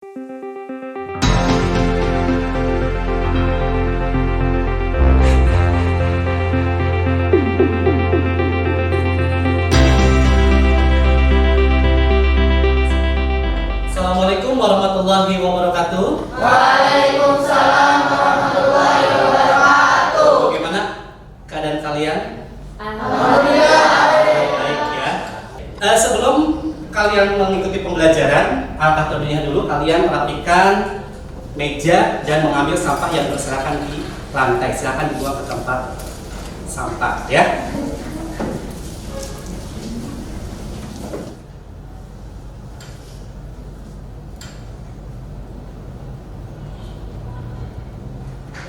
Assalamualaikum warahmatullahi wabarakatuh. Waalaikumsalam warahmatullahi wabarakatuh. Bagaimana keadaan kalian? Alhamdulillah. Baik ya. Sebelum kalian mengikuti pembelajaran, alangkah terlebihnya dulu kalian merapikan meja dan mengambil sampah yang berserakan di lantai. Silakan dibuang ke tempat sampah ya.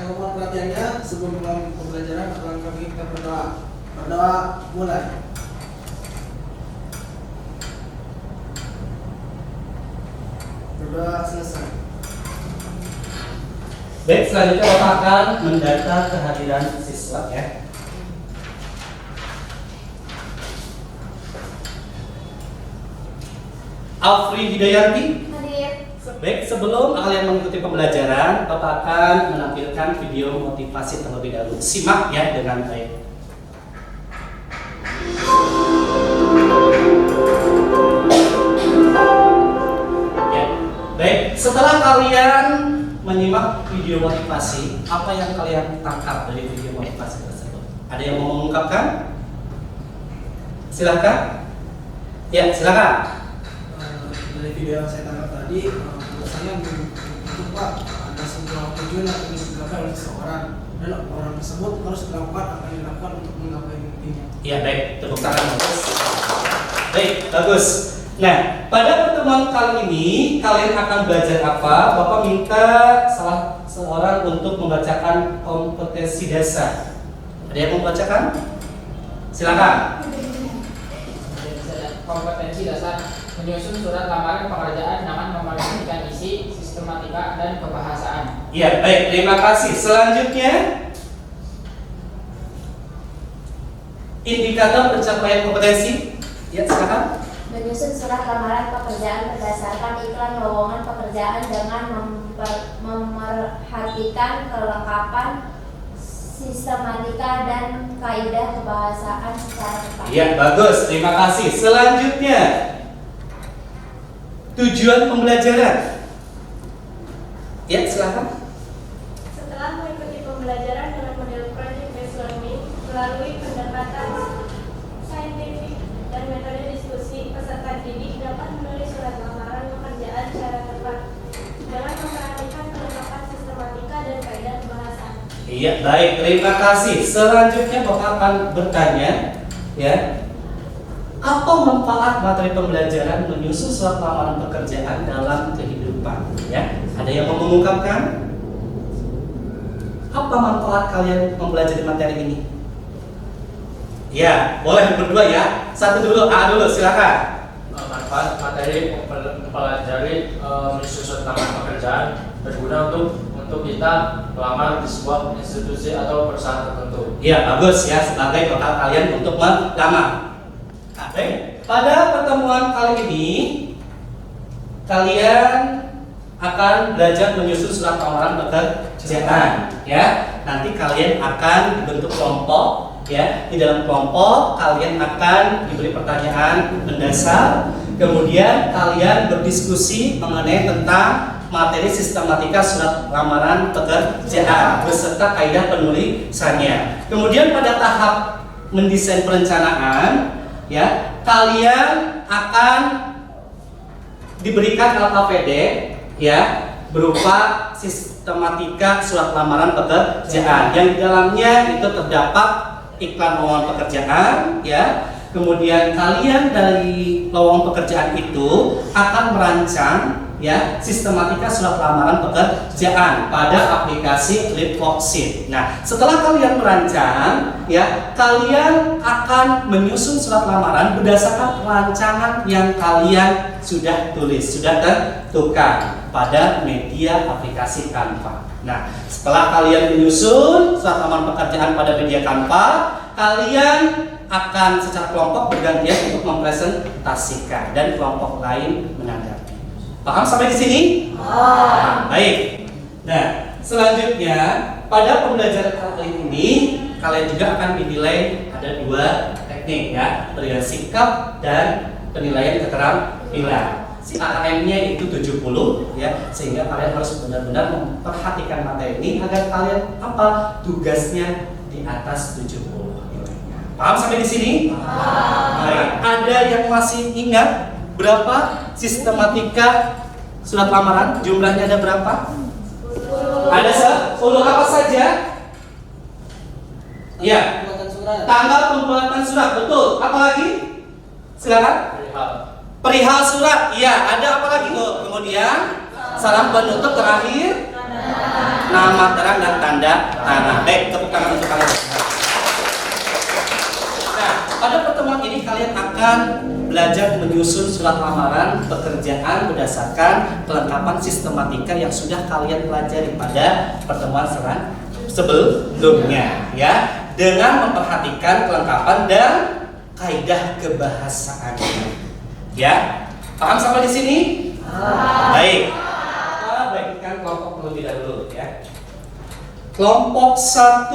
Mohon perhatiannya sebelum mulai pembelajaran, alangkah kita berdoa. Berdoa mulai. Berdoa selesai. Baik, selanjutnya Bapak akan mendata kehadiran siswa ya. Afri Hidayanti. Hadir. Baik, sebelum kalian mengikuti pembelajaran, Bapak akan menampilkan video motivasi terlebih dahulu. Simak ya dengan baik. Ya, baik. Setelah kalian menyimak video motivasi, apa yang kalian tangkap dari video motivasi tersebut? Ada yang mau mengungkapkan? Silakan. Ya, silakan. Dari video yang saya tangkap tadi, menurut saya untuk Pak ada sebuah tujuan yang ingin dilakukan oleh seseorang dan orang tersebut harus melakukan apa yang dilakukan untuk menggapai mimpinya. Ya, baik, tepuk tangan bagus. Baik, bagus. Nah, pada pertemuan kali ini kalian akan belajar apa? Bapak minta salah seorang untuk membacakan kompetensi dasar. Ada yang mau membacakan? Silakan. Kompetensi dasar menyusun surat lamaran pekerjaan dengan memperhatikan isi, sistematika, dan kebahasaan. Ya, baik, terima kasih. Selanjutnya, indikator pencapaian kompetensi. Ya, silakan. Menyusun surat lamaran pekerjaan berdasarkan iklan lowongan pekerjaan dengan memerhatikan kelengkapan, sistematika, dan kaidah kebahasaan secara tepat. Ya, bagus, terima kasih. Selanjutnya, tujuan pembelajaran. Ya, silakan. Setelah mengikuti pembelajaran dengan model project based learning melalui pendekatan saintifik dan metode diskusi, peserta didik dapat menulis surat lamaran pekerjaan secara tepat dengan memperhatikan kelengkapan sistematika dan kaidah kebahasaan. Iya, baik, terima kasih. Selanjutnya Bapak akan bertanya, ya, apa manfaat materi pembelajaran menyusun surat lamaran pekerjaan dalam kehidupan? Ya, ada yang mau mengungkapkan? Apa manfaat kalian mempelajari materi ini? Ya, boleh berdua ya. Satu dulu, A dulu, silakan. Manfaat materi mempelajari menyusun surat lamaran pekerjaan berguna untuk kita melamar di sebuah institusi atau perusahaan tertentu. Ya, bagus ya, sebagai bekal kalian untuk melamar. Nah, baik. Pada pertemuan kali ini kalian akan belajar menyusun surat lamaran pekerjaan ya. Nanti kalian akan dibentuk kelompok ya. Di dalam kelompok kalian akan diberi pertanyaan mendasar. Kemudian kalian berdiskusi mengenai tentang materi sistematika surat lamaran pekerjaan beserta kaidah penulisannya. Kemudian pada tahap mendesain perencanaan ya, kalian akan diberikan LKPD ya berupa sistematika surat lamaran pekerjaan yang di dalamnya itu terdapat iklan lowongan pekerjaan ya. Kemudian kalian dari lowongan pekerjaan itu akan merancang ya sistematika surat lamaran pekerjaan pada aplikasi Leapworksheet. Nah, setelah kalian merancang ya, kalian akan menyusun surat lamaran berdasarkan rancangan yang kalian sudah tulis, sudah tentukan pada media aplikasi Canva. Nah, setelah kalian menyusun surat lamaran pekerjaan pada media Canva, kalian akan secara kelompok bergantian untuk mempresentasikan dan kelompok lain menanggapi. Paham sampai di sini? Baik. Nah, selanjutnya pada pembelajaran kali ini kalian juga akan dinilai ada 2 teknik ya, penilaian sikap dan penilaian keterampilan. Si AKM-nya itu 70 ya, sehingga kalian harus benar-benar memperhatikan materi ini agar kalian apa tugasnya di atas 70 nilainya. Paham sampai di sini? Baik. Ada yang masih ingat berapa sistematika surat lamaran? Jumlahnya ada berapa? Ada 10 apa saja? Ya. Tanggal pembuatan surat, betul. Apa lagi? Silakan. Perihal surat, iya. Ada apa lagi? Oh, kemudian salam penutup terakhir, nama terang dan tanda tangan. Baik, tepuk tangan untuk kalian. Nah, pada pertemuan ini kalian akan belajar menyusun surat lamaran pekerjaan berdasarkan kelengkapan sistematika yang sudah kalian pelajari pada pertemuan sebelumnya, ya, dengan memperhatikan kelengkapan dan kaidah kebahasaannya. Ya, paham sampai di sini? Baik. Kita bagikan kelompok terlebih dahulu ya. Kelompok 1,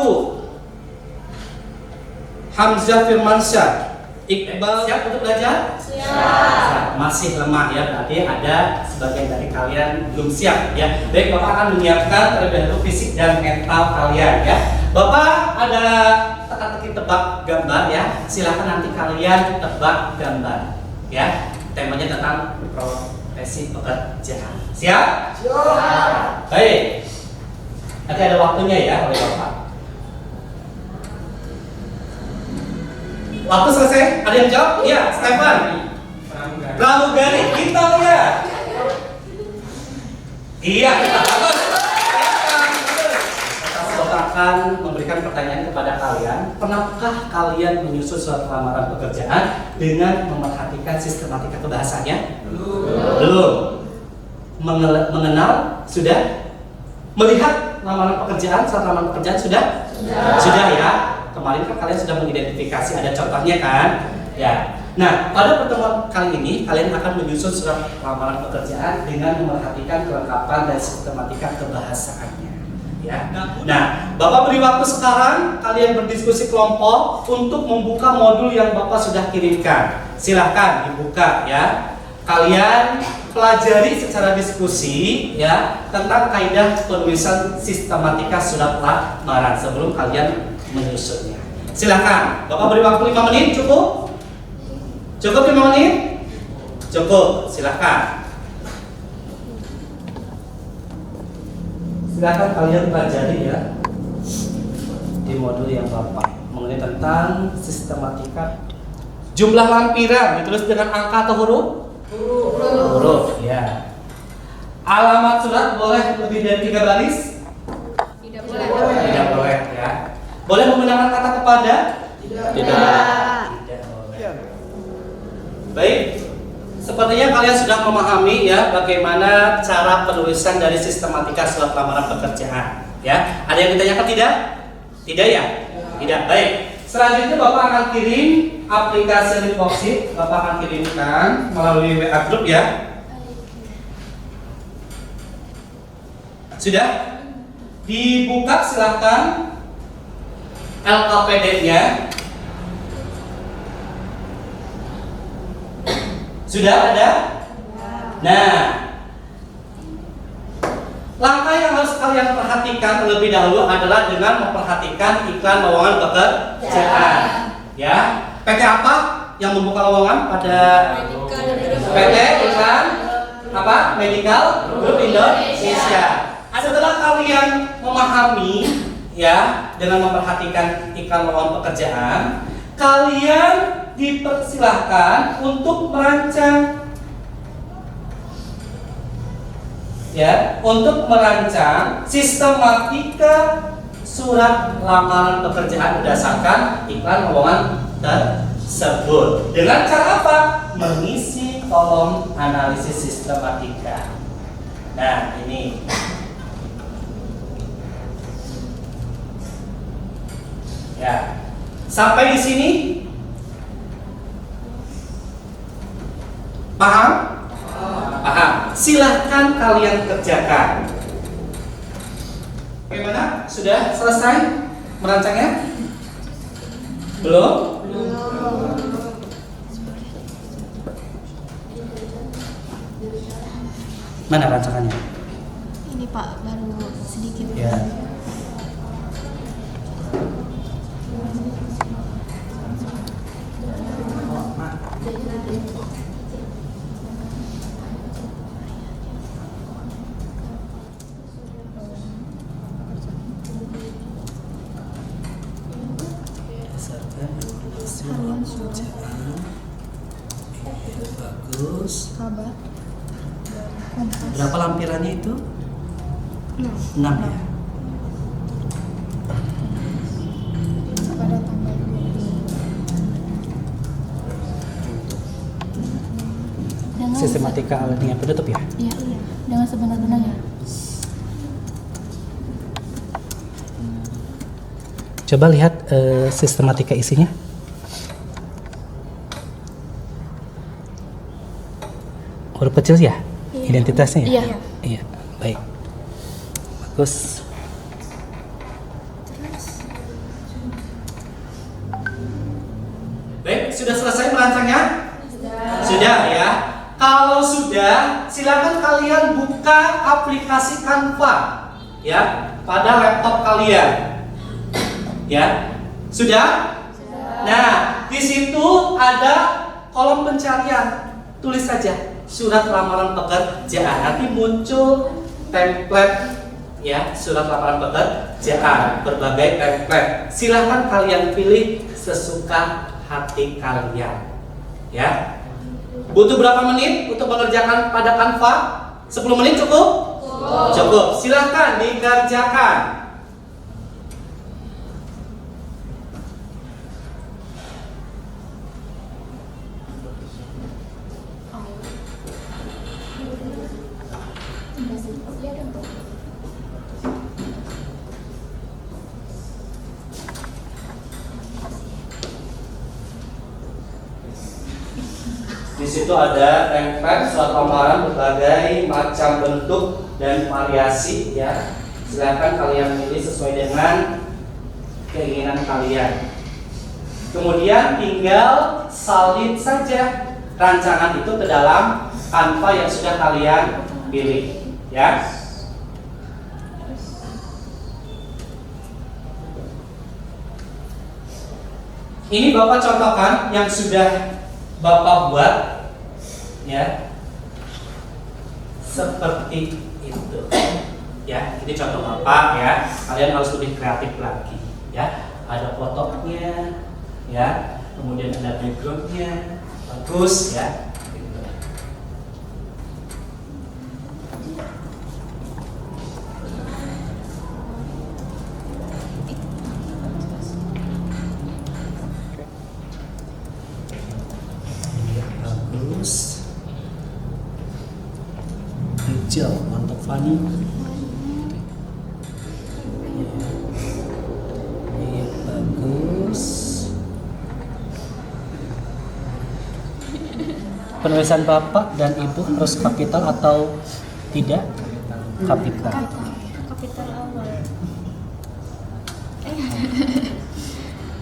Hamzah Firmansyah, Iqbal, siap untuk belajar? Siap. Masih lemah ya, berarti ada sebagian dari kalian belum siap ya. Baik, Bapak akan menyiapkan terlebih dahulu fisik dan mental kalian ya. Bapak ada teka-teki tebak gambar ya. Silakan nanti kalian tebak gambar. Ya, temanya tentang profesi pekerjaan. Siap? Siap. Baik. Nanti ada waktunya ya oleh Bapak. Waktu selesai? Ada yang jawab? Iya, Stefan. Pramugari. Kita lihat. Iya, kita bagus. Bapak akan memberikan pertanyaan kepada kalian. Pernahkah kalian menyusun surat lamaran pekerjaan dengan memperhatikan sistematika kebahasannya? Belum. Mengenal sudah? Melihat lamaran pekerjaan, surat lamaran pekerjaan sudah? Sudah ya. Kemarin kan kalian sudah mengidentifikasi, ada contohnya kan? Ya. Nah, pada pertemuan kali ini kalian akan menyusun surat lamaran pekerjaan dengan memperhatikan kelengkapan dan sistematika kebahasaannya. Ya. Nah, Bapak beri waktu sekarang kalian berdiskusi kelompok untuk membuka modul yang Bapak sudah kirimkan. Silahkan dibuka ya. Kalian pelajari secara diskusi ya tentang kaidah penulisan sistematika surat lamaran sebelum kalian menyusunnya. Silahkan. Bapak beri waktu 5 menit, cukup? Cukup 5 menit? Cukup. Silahkan. Silakan kalian pelajari ya di modul yang Bapak mengenai tentang sistematika jumlah lampiran ditulis dengan angka atau huruf? Huruf ya. Alamat surat boleh lebih dari 3 baris? Tidak boleh ya. Boleh menggunakan kata kepada? Tidak boleh. Baik. Sepertinya kalian sudah memahami ya bagaimana cara penulisan dari sistematika surat lamaran pekerjaan. Ya, ada yang ditanyakan tidak? Tidak ya? Tidak. Baik. Selanjutnya Bapak akan kirim aplikasi Litboxit. Bapak akan kirimkan melalui WA group ya. Sudah? Dibuka silahkan LKPD-nya. Sudah ada? Nah, langkah yang harus kalian perhatikan terlebih dahulu adalah dengan memperhatikan iklan lowongan pekerjaan. Ya, PT apa yang membuka lowongan pada PT iklan apa? Medical Group Indonesia. Setelah kalian memahami ya dengan memperhatikan iklan lowongan pekerjaan, kalian dipersilahkan untuk merancang ya, untuk merancang sistematika surat lamaran pekerjaan berdasarkan iklan lowongan tersebut. Dengan cara apa? Mengisi kolom analisis sistematika. Nah, ini ya. Sampai di sini paham? Paham. silahkan kalian kerjakan. Bagaimana? Sudah selesai merancangnya? Belum? Mana rancangannya? Ini Pak, baru sedikit. Ya. Bagus. Kabar. Berapa lampirannya itu? 6 ya. Pada tanggal 20. Sistematika alat dengan penutup ya. Iya, dengan sebenar-benarnya. Coba lihat sistematika isinya. Huruf kecil ya? Identitasnya ya? Iya. Iya, baik. Bagus. Baik, sudah selesai merancangnya? Sudah ya. Kalau sudah, silakan kalian buka aplikasi Canva ya pada laptop kalian. Ya, sudah? Nah, di situ ada kolom pencarian. Tulis saja surat lamaran pekerjaan. Nanti muncul template ya, surat lamaran pekerjaan, berbagai template. Silahkan kalian pilih sesuka hati kalian. Ya. Butuh berapa menit untuk mengerjakan pada Canva? 10 menit cukup? Cukup. Silahkan dikerjakan. Di situ ada template surat lamaran berbagai macam bentuk dan variasi ya. Silakan kalian pilih sesuai dengan keinginan kalian. Kemudian tinggal salin saja rancangan itu ke dalam Canva yang sudah kalian pilih ya. Ini Bapak contohkan yang sudah Bapak buat ya seperti itu ya. Ini contoh Bapak ya. Kalian harus lebih kreatif lagi ya. Ada fotonya ya, kemudian ada backgroundnya bagus ya. Hijau, mantap Fani. Iya, bagus. Penulisan Bapak dan Ibu harus kapital atau tidak? Kapital. Kapital awal.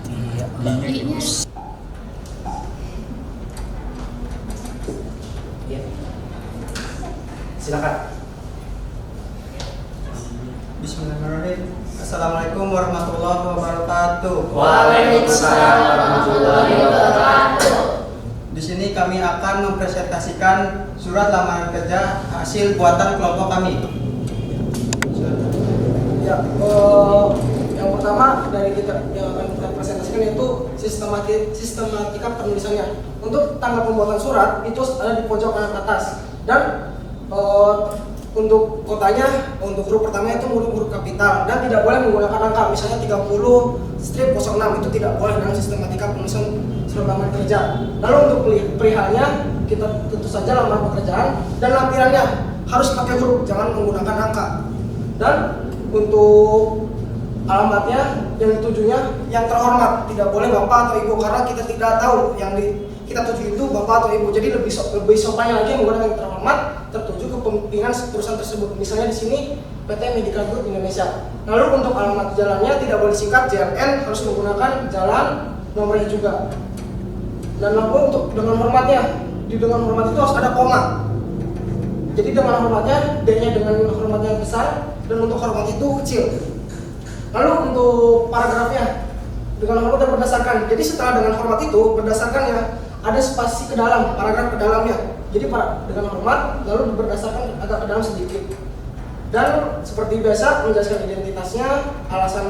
Iya, bagus. Ya. Silakan. Bismillahirrahmanirrahim. Assalamualaikum warahmatullahi wabarakatuh. Waalaikumsalam warahmatullahi wabarakatuh. Di sini kami akan mempresentasikan surat lamaran kerja hasil buatan kelompok kami. Ya, yang pertama dari kita yang akan kita presentasikan yaitu sistematika penulisannya. Untuk tanggal pembuatan surat itu ada di pojok kanan atas dan untuk kotanya, untuk huruf pertama itu huruf kapital dan tidak boleh menggunakan angka, misalnya 30/06 itu tidak boleh dalam sistematika penulisan surat lamaran kerja. Lalu untuk perihalnya kita tentu saja lamaran pekerjaan dan lampirannya harus pakai huruf, jangan menggunakan angka. Dan untuk alamatnya yang ditujunya yang terhormat, tidak boleh bapak atau ibu karena kita tidak tahu yang kita tuju itu bapak atau ibu, jadi lebih sopannya lagi menggunakan yang terhormat tertuju ke untuk kepentingan perusahaan tersebut. Misalnya di sini PT Medical Group Indonesia. Lalu untuk alamat jalannya tidak boleh disingkat JLN, harus menggunakan jalan nomornya juga. Dan lalu untuk dengan hormatnya, di dengan hormat itu harus ada koma. Jadi dengan hormatnya, D-nya dengan hormatnya yang besar, dan untuk hormat itu kecil. Lalu untuk paragrafnya, dengan hormat dan berdasarkan. Jadi setelah dengan hormat itu, berdasarkannya ada spasi ke dalam, paragraf ke dalamnya. Jadi dengan hormat, lalu berdasarkan agak ke dalam sedikit. Dan seperti biasa menjelaskan identitasnya, alasan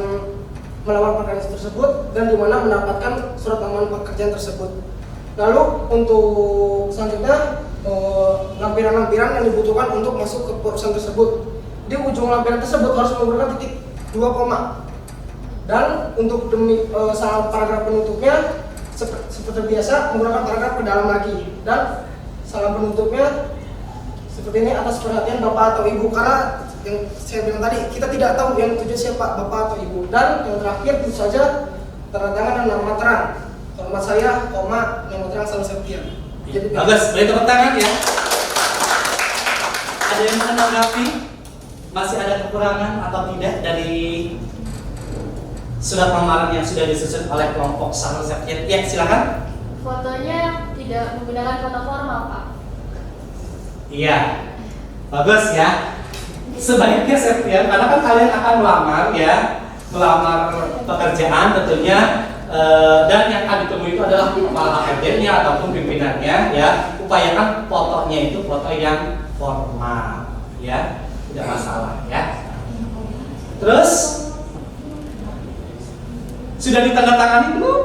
melamar pekerjaan tersebut, dan di mana mendapatkan surat lamaran pekerjaan tersebut. Lalu untuk selanjutnya lampiran-lampiran yang dibutuhkan untuk masuk ke perusahaan tersebut. Di ujung lampiran tersebut harus menggunakan titik 2 koma. Dan untuk demi salah paragraf penutupnya seperti biasa menggunakan paragraf ke dalam lagi. Dan salah penutupnya seperti ini, atas perhatian Bapak atau Ibu, karena yang saya bilang tadi kita tidak tahu yang tujuan siapa, Bapak atau Ibu. Dan yang terakhir tentu saja tanda tangan dan nama terang. Hormat saya, koma, nama terang Samuel Septian. Jadi bagus, boleh tepuk tangan ya. Ada yang menanggapi? Masih ada kekurangan atau tidak dari surat lamaran yang sudah disusun oleh kelompok Samuel Septian? Ya, silakan. Fotonya tidak menggunakan foto formal, Pak. Iya, bagus ya. Sebaiknya Septian, karena kan kalian akan melamar ya, melamar pekerjaan tentunya, dan yang akan ditemui itu adalah kepala HRD-nya ataupun pimpinannya ya. Upayakan fotonya itu foto yang formal ya, tidak masalah ya. Terus sudah ditandatangani belum?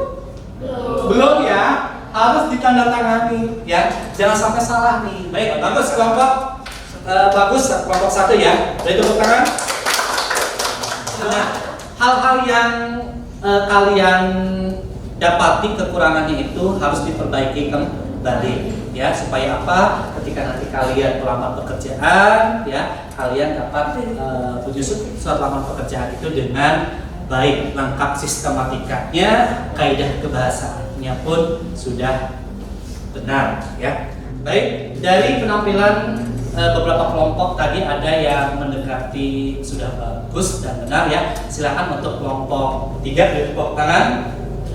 Belum ya. Harus ditandatangani ya, jangan sampai salah nih. Baik, bagus kelompok bagus kelompok 1 ya. Boleh tepuk tangan. Nah, hal-hal yang kalian dapati kekurangannya itu harus diperbaiki kembali ya, supaya apa? Ketika nanti kalian melamar pekerjaan ya, kalian dapat menyusun surat lamaran pekerjaan itu dengan baik, lengkap sistematikanya, kaidah kebahasaannya pun sudah benar ya. Baik, dari penampilan beberapa kelompok tadi ada yang mendekati sudah bagus dan benar ya. Silakan untuk kelompok 3 di tepuk tangan.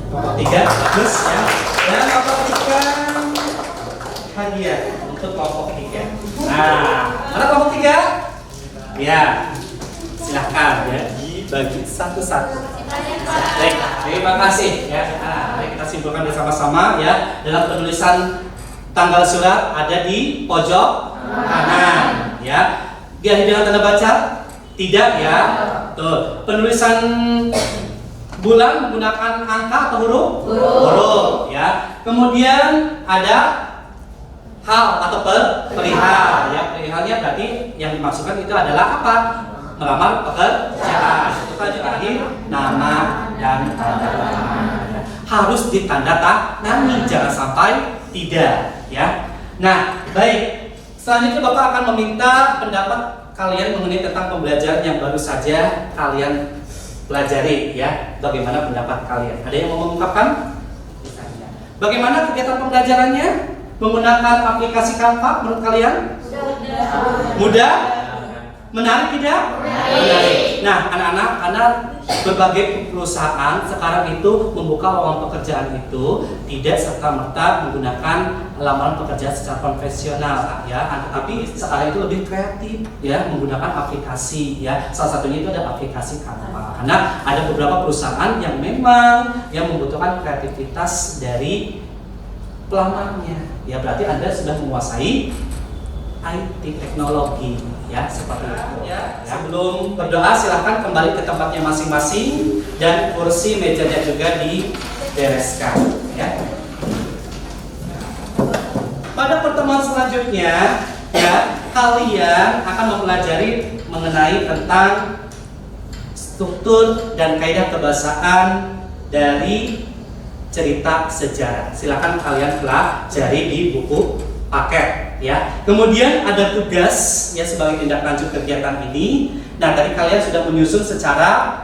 Kelompok 3 bagus ya. Dan kelompok 3 hadiah untuk kelompok 3. Nah, mana kelompok 3? Ya, silakan ya, dibagi satu-satu. Baik, terima kasih ya. Nah, mari kita simpulkan bersama-sama ya. Dalam penulisan tanggal surat ada di pojok kanan ya. Diakhiri dengan tanda baca? Tidak ya. Tuh, penulisan bulan menggunakan angka atau huruf? Huruf ya. Kemudian ada hal atau perihal ya. Perihalnya berarti yang dimaksudkan itu adalah apa? Melamar pekerjaan. Itu kan terakhir nama dan tanda tangan. Harus ditandatangani, jangan sampai tidak ya. Nah, baik. Selanjutnya Bapak akan meminta pendapat kalian mengenai tentang pembelajaran yang baru saja kalian pelajari ya. Bagaimana pendapat kalian? Ada yang mau mengungkapkan? Bagaimana kegiatan pembelajarannya? Menggunakan aplikasi Canva menurut kalian? Mudah? Menarik tidak? Menarik. Nah, anak-anak, karena berbagai perusahaan sekarang itu membuka lowongan pekerjaan itu tidak serta-merta menggunakan lamaran pekerjaan secara konvensional ya, tapi sekarang itu lebih kreatif ya, menggunakan aplikasi ya. Salah satunya itu ada aplikasi Canva. Karena ada beberapa perusahaan yang memang yang membutuhkan kreativitas dari pelamarnya. Ya, berarti Anda sudah menguasai IT teknologi ya, seperti itu ya. Sebelum berdoa silahkan kembali ke tempatnya masing-masing dan kursi mejanya juga dibereskan ya. Pada pertemuan selanjutnya ya, kalian akan mempelajari mengenai tentang struktur dan kaidah kebahasaan dari cerita sejarah. Silakan kalian pelajari di buku paket ya. Kemudian ada tugas ya sebagai tindak lanjut kegiatan ini. Nah, tadi kalian sudah menyusun secara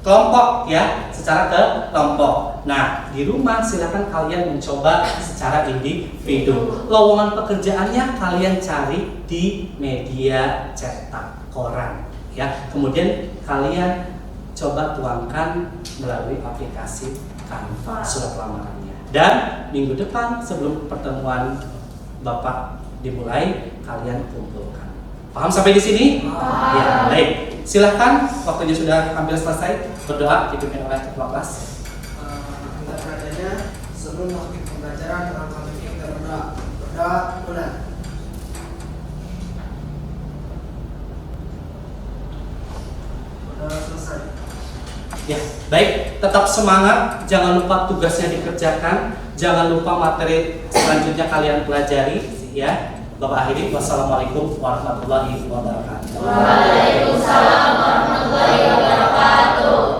kelompok ya, secara kelompok. Nah, di rumah silakan kalian mencoba secara individu. Lowongan pekerjaannya kalian cari di media cetak koran ya. Kemudian kalian coba tuangkan melalui aplikasi Canva surat lamarannya. Dan minggu depan sebelum pertemuan Bapak dimulai, kalian kumpulkan. Paham sampai di sini? Ya, baik. Silahkan, waktunya sudah hampir selesai. Berdoa dipimpin oleh ketua kelas. Kita beradanya sebelum masuk pembelajaran dalam hal ini kita berdoa mulai. Sudah selesai. Ya, baik. Tetap semangat. Jangan lupa tugasnya dikerjakan. Jangan lupa materi selanjutnya kalian pelajari. Ya, Bapak akhiri. Wassalamualaikum warahmatullahi wabarakatuh. Waalaikumsalam warahmatullahi wabarakatuh.